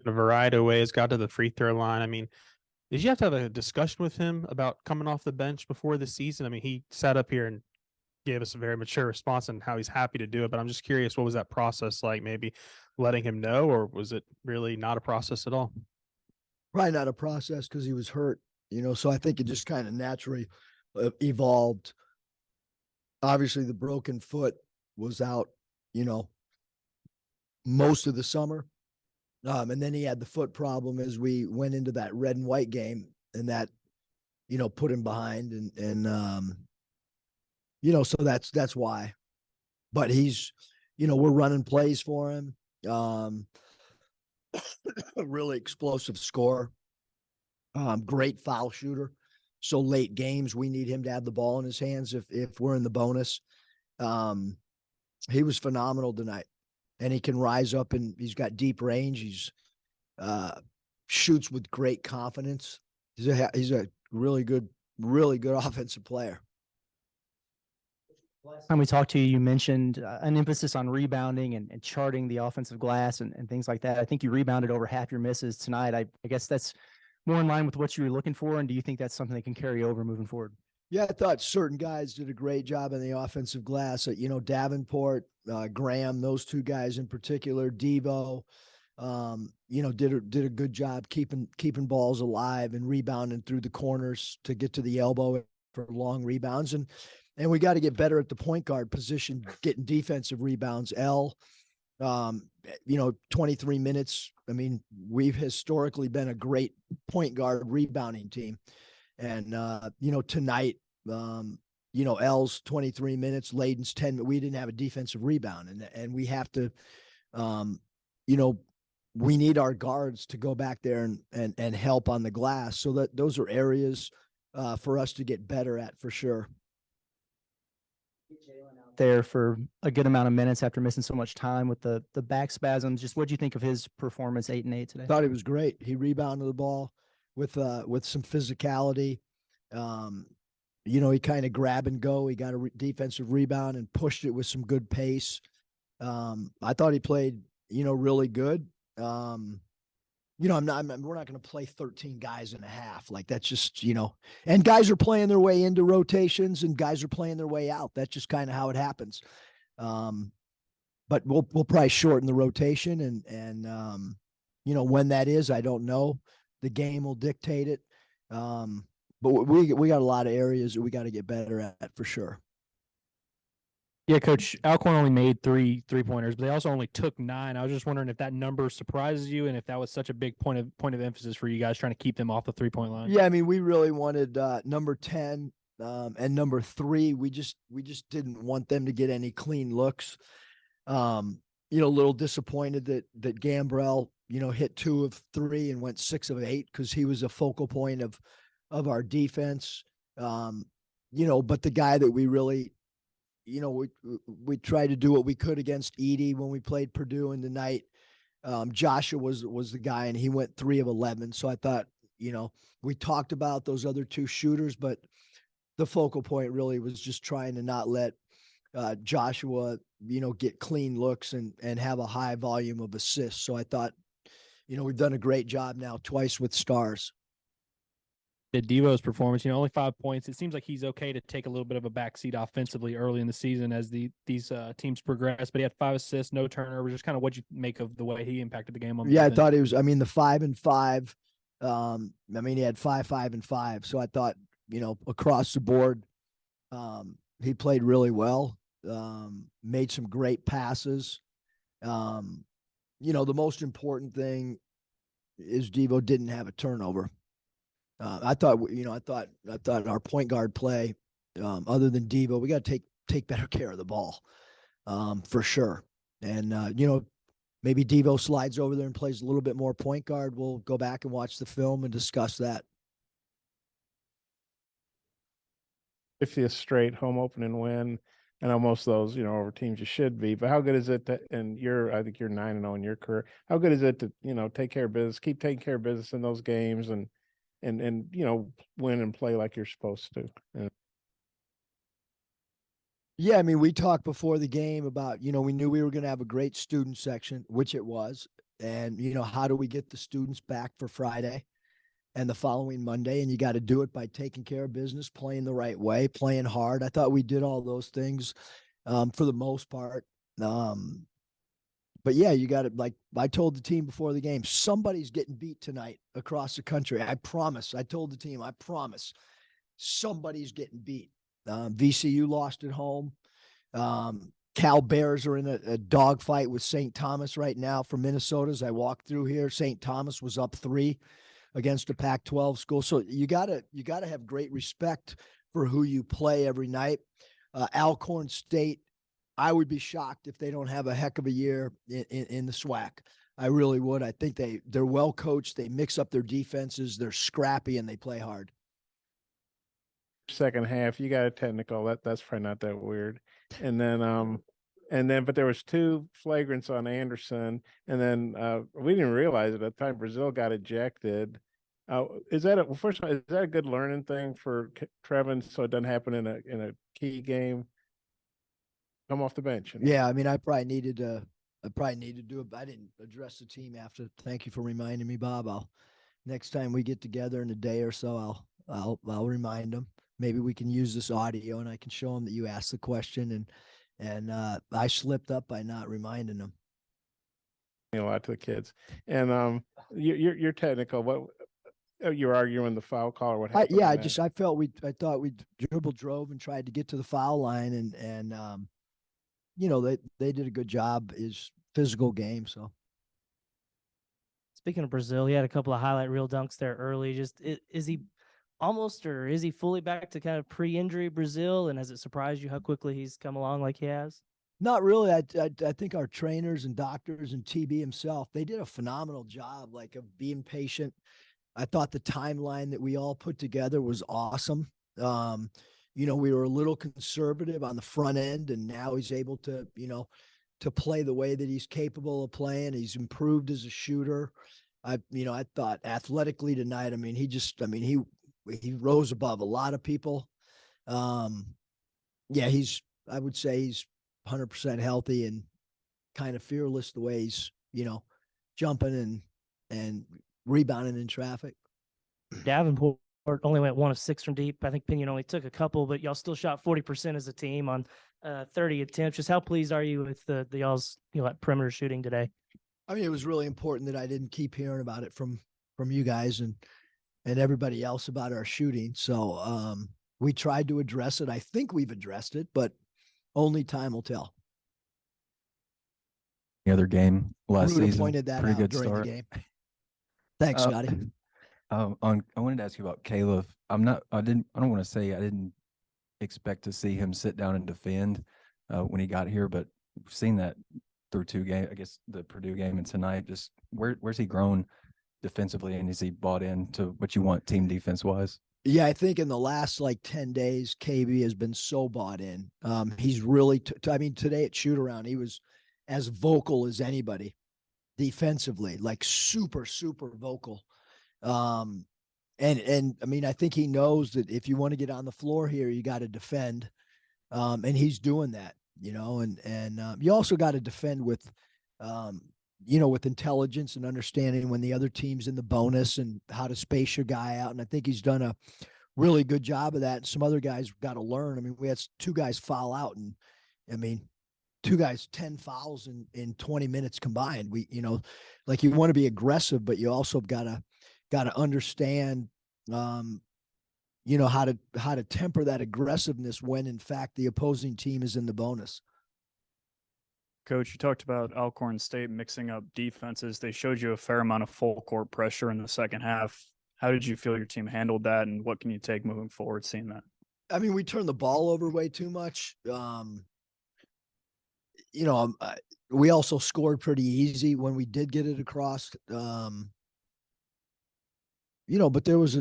in a variety of ways, got to the free throw line. I mean, did you have to have a discussion with him about coming off the bench before the season? I mean, he sat up here and gave us a very mature response on how he's happy to do it. But I'm just curious, what was that process like? Maybe letting him know, or was it really not a process at all? Probably not a process because he was hurt, so I think it just kind of naturally evolved. Obviously, the broken foot was out, most of the summer. And then he had the foot problem as we went into that red and white game, and that, put him behind. So that's why. But he's, we're running plays for him. A really explosive scorer. Great foul shooter. So late games, we need him to have the ball in his hands if we're in the bonus. He was phenomenal tonight, and he can rise up, and he's got deep range. He's shoots with great confidence. He's a really good offensive player. Last time we talked to you, you mentioned an emphasis on rebounding and charting the offensive glass and things like that. I think you rebounded over half your misses tonight. I guess that's more in line with what you were looking for. And do you think that's something that can carry over moving forward? Yeah, I thought certain guys did a great job in the offensive glass. Davenport, Graham, those two guys in particular, Devo, did a good job keeping balls alive and rebounding through the corners to get to the elbow for long rebounds. And we got to get better at the point guard position, getting defensive rebounds. 23 minutes. I mean, we've historically been a great point guard rebounding team. And, tonight, L's 23 minutes, Layden's 10, but we didn't have a defensive rebound. And we have to, we need our guards to go back there and help on the glass. So that those are areas for us to get better at for sure. There for a good amount of minutes after missing so much time with the back spasms. Just what do you think of his performance 8 and 8 today? Thought he was great. He rebounded the ball with some physicality. He kind of grab and go. He got a defensive rebound and pushed it with some good pace. I thought he played, really good. We're not going to play 13 guys and a half. Like that's just, and guys are playing their way into rotations and guys are playing their way out. That's just kind of how it happens. But we'll probably shorten the rotation and when that is, I don't know. The game will dictate it. But we got a lot of areas that we got to get better at for sure. Yeah, Coach, Alcorn only made three-pointers, but they also only took 9. I was just wondering if that number surprises you and if that was such a big point of emphasis for you guys trying to keep them off the three-point line. Yeah, I mean, we really wanted number 10 and number 3. We just didn't want them to get any clean looks. A little disappointed that Gambrell, hit 2 of 3 and went 6 of 8 because he was a focal point of our defense. But the guy that we really we tried to do what we could against Edie when we played Purdue in the night. Joshua was the guy, and he went 3 of 11. So I thought, we talked about those other 2 shooters, but the focal point really was just trying to not let Joshua, get clean looks and have a high volume of assists. So I thought, we've done a great job now twice with stars. Devo's performance, only 5 points. It seems like he's okay to take a little bit of a backseat offensively early in the season as these teams progress. But he had 5 assists, no turnovers. Just kind of what you make of the way he impacted the game on. Yeah, I thought he was. I mean, the 5 and 5. He had 5, 5 and 5. So I thought, across the board, he played really well. Made some great passes. The most important thing is Devo didn't have a turnover. I thought our point guard play, other than Devo, we got to take better care of the ball, for sure. And maybe Devo slides over there and plays a little bit more point guard. We'll go back and watch the film and discuss that. 50th straight home opening win, and almost those, over teams you should be. But how good is it that, and I think you're 9-0 in your career. How good is it to, take care of business, keep taking care of business in those games and win and play like you're supposed to? Yeah, I mean, we talked before the game about, we knew we were going to have a great student section, which it was. And, how do we get the students back for Friday and the following Monday? And you got to do it by taking care of business, playing the right way, playing hard. I thought we did all those things for the most part. But yeah, you got to, like I told the team before the game, somebody's getting beat tonight across the country. I promise. I told the team, I promise somebody's getting beat. VCU lost at home. Cal Bears are in a dogfight with St. Thomas right now for Minnesota. As I walked through here, St. Thomas was up 3 against a Pac-12 school. So you gotta have great respect for who you play every night. Alcorn State, I would be shocked if they don't have a heck of a year in the SWAC. I really would. I think they're well coached. They mix up their defenses. They're scrappy and they play hard. Second half, you got a technical. That's probably not that weird. And then, but there was 2 flagrants on Anderson, and then we didn't realize at the time Brazil got ejected. Is that first of all, is that a good learning thing for Trevin so it doesn't happen in a key game? Come off the bench. Yeah, I mean, I probably needed to do it. But I didn't address the team after. Thank you for reminding me, Bob. Next time we get together in a day or so, I'll remind them. Maybe we can use this audio and I can show them that you asked the question and I slipped up by not reminding them. A lot to the kids. And you're technical. What you're arguing the foul call or what happened? I thought we drove and tried to get to the foul line and they did a good job. Is physical game. So speaking of Brazil, he had a couple of highlight reel dunks there early. Just is he almost, or is he fully back to kind of pre-injury Brazil? And has it surprised you how quickly he's come along like he has? Not really. I think our trainers and doctors and TB himself, they did a phenomenal job, like of being patient. I thought the timeline that we all put together was awesome. We were a little conservative on the front end, and now he's able to, to play the way that he's capable of playing. He's improved as a shooter. I thought athletically tonight, he rose above a lot of people. I would say he's 100% healthy and kind of fearless the way he's, jumping and rebounding in traffic. Davenport only went 1 of 6 from deep. I think Pinion only took a couple, but y'all still shot 40% as a team on 30 attempts. Just how pleased are you with the y'all's perimeter shooting today? I mean, it was really important that I didn't keep hearing about it from you guys and everybody else about our shooting. So we tried to address it. I think we've addressed it, but only time will tell. The other game last season, pointed that pretty out good during start. the game. Thanks, Scotty. I wanted to ask you about Caleb. I don't want to say I didn't expect to see him sit down and defend when he got here, but we've seen that through 2 games. I guess the Purdue game and tonight. Just where's he grown defensively, and is he bought into what you want team defense wise? Yeah, I think in the last 10 days, KB has been so bought in. He's really, today at shoot around, he was as vocal as anybody defensively, like super, super vocal. And I think he knows that if you want to get on the floor here, you got to defend. And he's doing that, and you also got to defend with, with intelligence and understanding when the other team's in the bonus and how to space your guy out. And I think he's done a really good job of that. And some other guys got to learn. We had 2 guys foul out, and 2 guys, 10 fouls in 20 minutes combined. We, you want to be aggressive, but you also got to understand, how to temper that aggressiveness when in fact the opposing team is in the bonus. Coach, you talked about Alcorn State mixing up defenses. They showed you a fair amount of full court pressure in the second half. How did you feel your team handled that, and what can you take moving forward seeing that? We turned the ball over way too much. We also scored pretty easy when we did get it across. But there was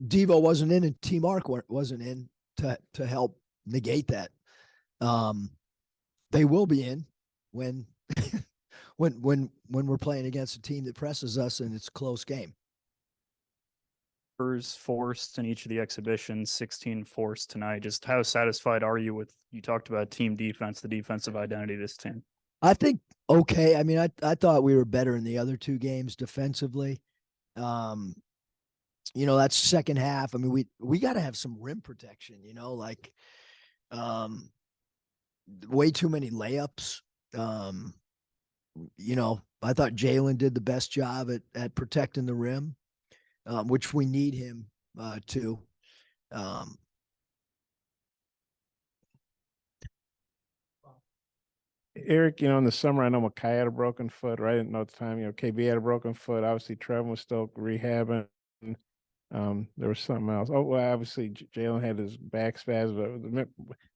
Devo wasn't in and T Mark wasn't in to help negate that. They will be in when when we're playing against a team that presses us and it's a close game. Forced in each of the exhibitions, 16 forced tonight. Just how satisfied are you with, you talked about team defense, the defensive identity of this team? I think okay. I mean, I thought we were better in the other two games defensively. Um, that second half. I mean, we got to have some rim protection. Like um, way too many layups. Um, I thought Jalen did the best job at protecting the rim, which we need him to. Um, Eric, in the summer, I know Makai had a broken foot, right? I didn't know at the time, KB had a broken foot. Obviously, Trevor was still rehabbing. There was something else. Oh, well, obviously, Jalen had his back spasm, but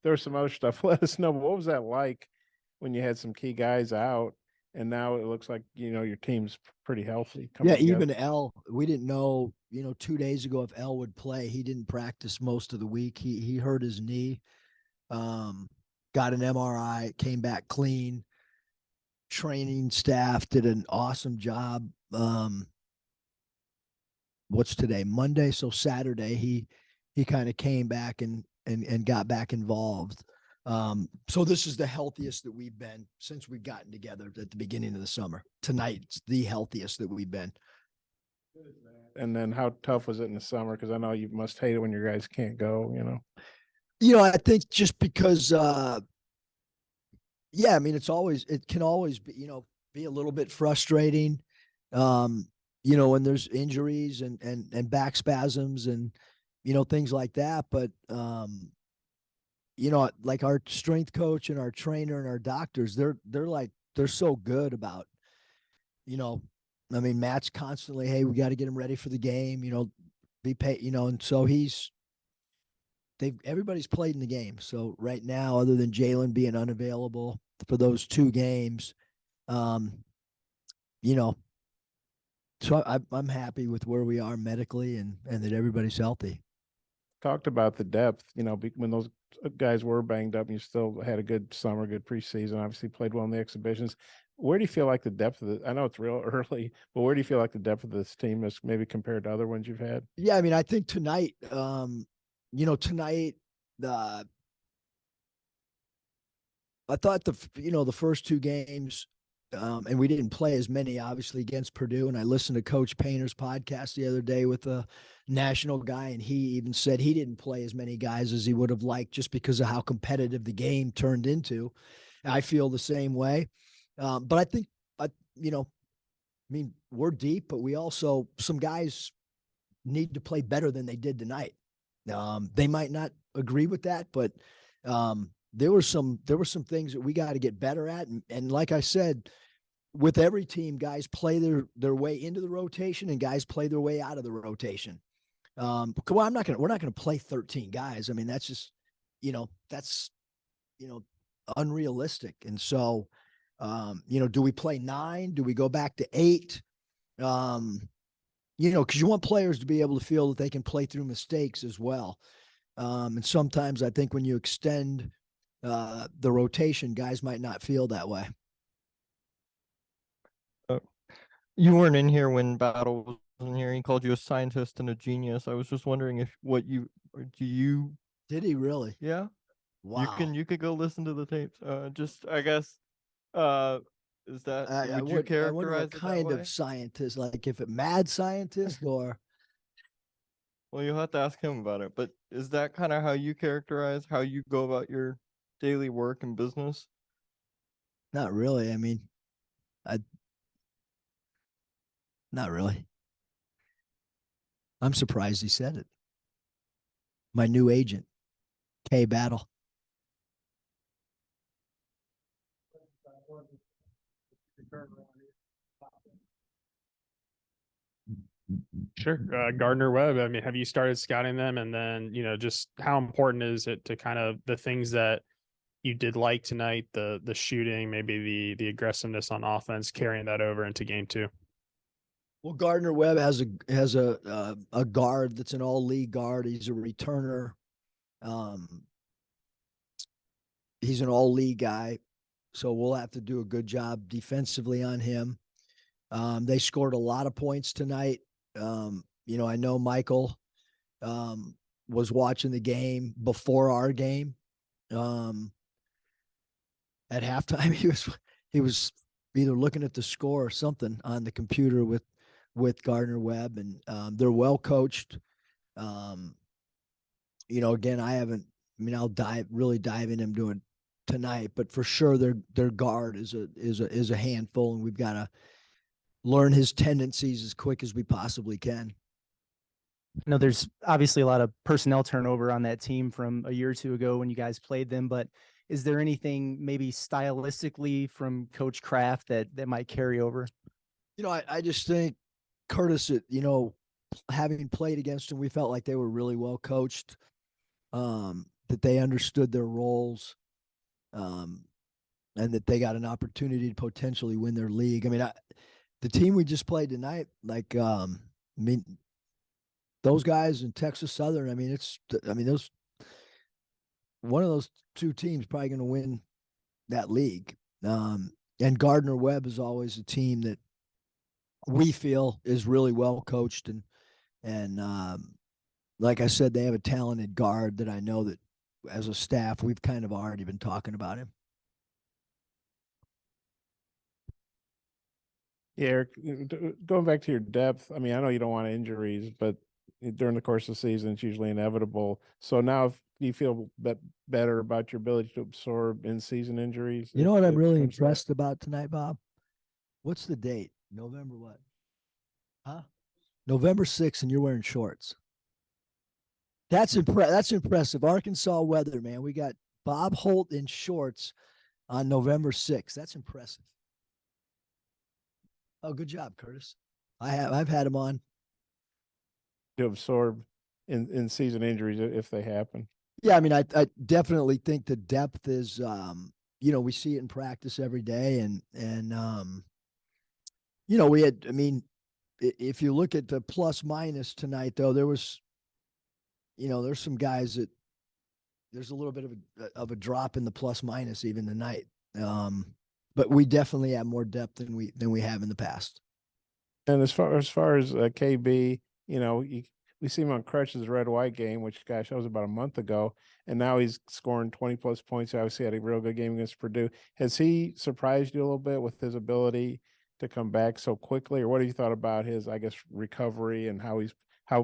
there was some other stuff. Let us know. What was that like when you had some key guys out, and now it looks like, your team's pretty healthy coming yeah, together? even L, we didn't know, 2 days ago if L would play. He didn't practice most of the week. He hurt his knee. Got an MRI, came back clean. Training staff did an awesome job. What's today? Monday. So Saturday, he kind of came back and got back involved. So this is the healthiest that we've been since we've gotten together at the beginning of the summer. Tonight's the healthiest that we've been. And then how tough was it in the summer? Because I know you must hate it when your guys can't go, I think just because yeah, I mean, it can always be, be a little bit frustrating. When there's injuries and back spasms and, things like that. But, like our strength coach and our trainer and our doctors, they're so good about, I mean, Matt's constantly, hey, we got to get him ready for the game, be paid, and so everybody's played in the game. So right now, other than Jalen being unavailable for those 2 games, so I'm happy with where we are medically and that everybody's healthy. Talked about the depth, when those guys were banged up and you still had a good summer, good preseason, obviously played well in the exhibitions. Where do you feel like the depth of I know it's real early, but where do you feel like the depth of this team is maybe compared to other ones you've had? Yeah, I mean, I think tonight, tonight, I thought the first 2 games, and we didn't play as many, obviously, against Purdue. And I listened to Coach Painter's podcast the other day with a national guy, and he even said he didn't play as many guys as he would have liked just because of how competitive the game turned into. I feel the same way. But I think, I mean, we're deep, but we also, some guys need to play better than they did tonight. They might not agree with that, but there were some things that we got to get better at. And like I said, with every team, guys play their way into the rotation and guys play their way out of the rotation. Well, we're not going to play 13 guys. I mean, that's just, that's, unrealistic. And so, do we play 9? Do we go back to 8? Because you want players to be able to feel that they can play through mistakes as well. And sometimes I think when you extend the rotation, guys might not feel that way. You weren't in here when Battle was in here. He called you a scientist and a genius. I was just wondering if do you? Did he really? Yeah. Wow. You could go listen to the tapes. Just I guess. Is that would you I wonder characterize what it that kind way? of scientist, like if it mad scientist or Well, you'll have to ask him about it. But is that kind of how you characterize how you go about your daily work and business? not really. I mean, not really. I'm surprised he said it. My new agent, K Battle. Sure. Gardner Webb, I mean, have you started scouting them? And then, just how important is it to kind of the things that you did like tonight, the shooting, maybe the aggressiveness on offense, carrying that over into game 2? Well, Gardner Webb has a guard that's an all-league guard. He's a returner. He's an all-league guy, so we'll have to do a good job defensively on him. They scored a lot of points tonight. I know Michael was watching the game before our game. At halftime, he was either looking at the score or something on the computer with Gardner Webb, and they're well coached. Again, I'll really dive in him doing tonight, but for sure their guard is a handful, and we've got to learn his tendencies as quick as we possibly can. I know there's obviously a lot of personnel turnover on that team from a year or two ago when you guys played them, but is there anything maybe stylistically from Coach Kraft that might carry over? I just think Curtis, having played against him, we felt like they were really well coached, that they understood their roles, and that they got an opportunity to potentially win their league. I mean, the team we just played tonight, those guys in Texas Southern, those one of those two teams probably going to win that league. And Gardner Webb is always a team that we feel is really well coached, and like I said, they have a talented guard that I know that as a staff we've kind of already been talking about him. Yeah, Eric, going back to your depth, I know you don't want injuries, but during the course of the season, it's usually inevitable. So now, do you feel better about your ability to absorb in-season injuries? You know what I'm really impressed about tonight, Bob? What's the date? November what? Huh? November 6th, and you're wearing shorts. That's impressive. Arkansas weather, man. We got Bob Holt in shorts on November 6th. That's impressive. Oh, good job, Curtis. I've had him on. To absorb in-season injuries if they happen. Yeah, I definitely think the depth is, we see it in practice every day, and we had, if you look at the plus minus tonight, though, there was, there's some guys that there's a little bit of a drop in the plus minus even tonight. But we definitely have more depth than we have in the past. And as far as KB, we see him on crutches red white game, which gosh, that was about a month ago, and now he's scoring 20+ points. He obviously had a real good game against Purdue. Has he surprised you a little bit with his ability to come back so quickly, or what have you thought about his, recovery and how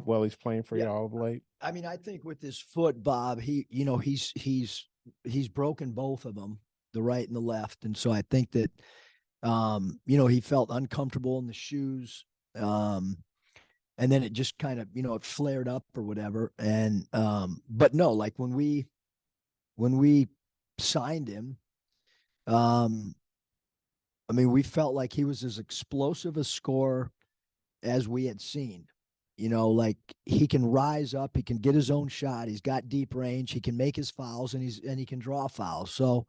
well he's playing for you all of late? I think with his foot, Bob, he's broken both of them, the right and the left, and so I think that he felt uncomfortable in the shoes, and then it just kind of it flared up or whatever, and but no, like when we signed him, we felt like he was as explosive a scorer as we had seen. Like he can rise up, he can get his own shot, he's got deep range, he can make his fouls, and he can draw fouls. So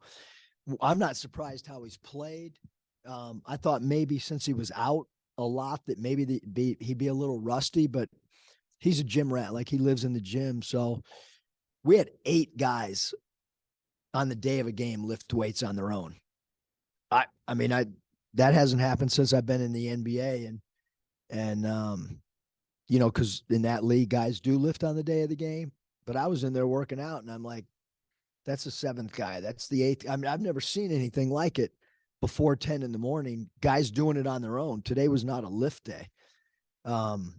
I'm not surprised how he's played. I thought maybe since he was out a lot that maybe he'd be a little rusty, but he's a gym rat. Like he lives in the gym. So we had 8 guys on the day of a game lift weights on their own. That hasn't happened since I've been in the NBA, and because in that league guys do lift on the day of the game, but I was in there working out and I'm like, that's the 7th guy. That's the 8th. I've never seen anything like it before 10 in the morning, guys doing it on their own. Today was not a lift day. And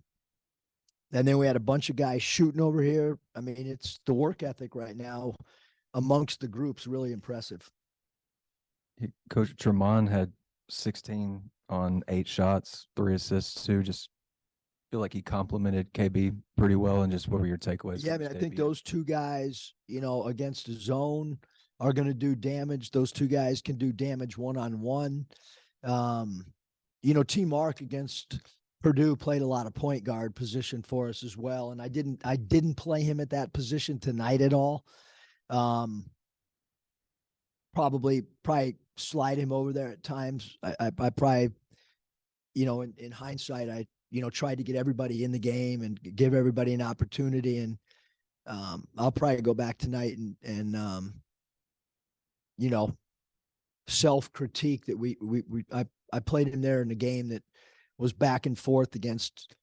then we had a bunch of guys shooting over here. It's the work ethic right now amongst the groups, really impressive. Coach Tremont had 16 on 8 shots, 3 assists too. Just feel like he complimented KB pretty well. And just what were your takeaways? Yeah, I think those 2 guys, against the zone are going to do damage. Those 2 guys can do damage one-on-one. T. Mark against Purdue played a lot of point guard position for us as well. And I didn't play him at that position tonight at all. Probably slide him over there at times. I probably, in hindsight, I tried to get everybody in the game and give everybody an opportunity. And I'll probably go back tonight and self-critique that I played him there in a game that was back and forth against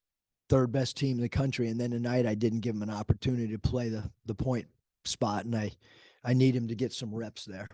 3rd best team in the country. And then tonight I didn't give him an opportunity to play the point spot. And I need him to get some reps there.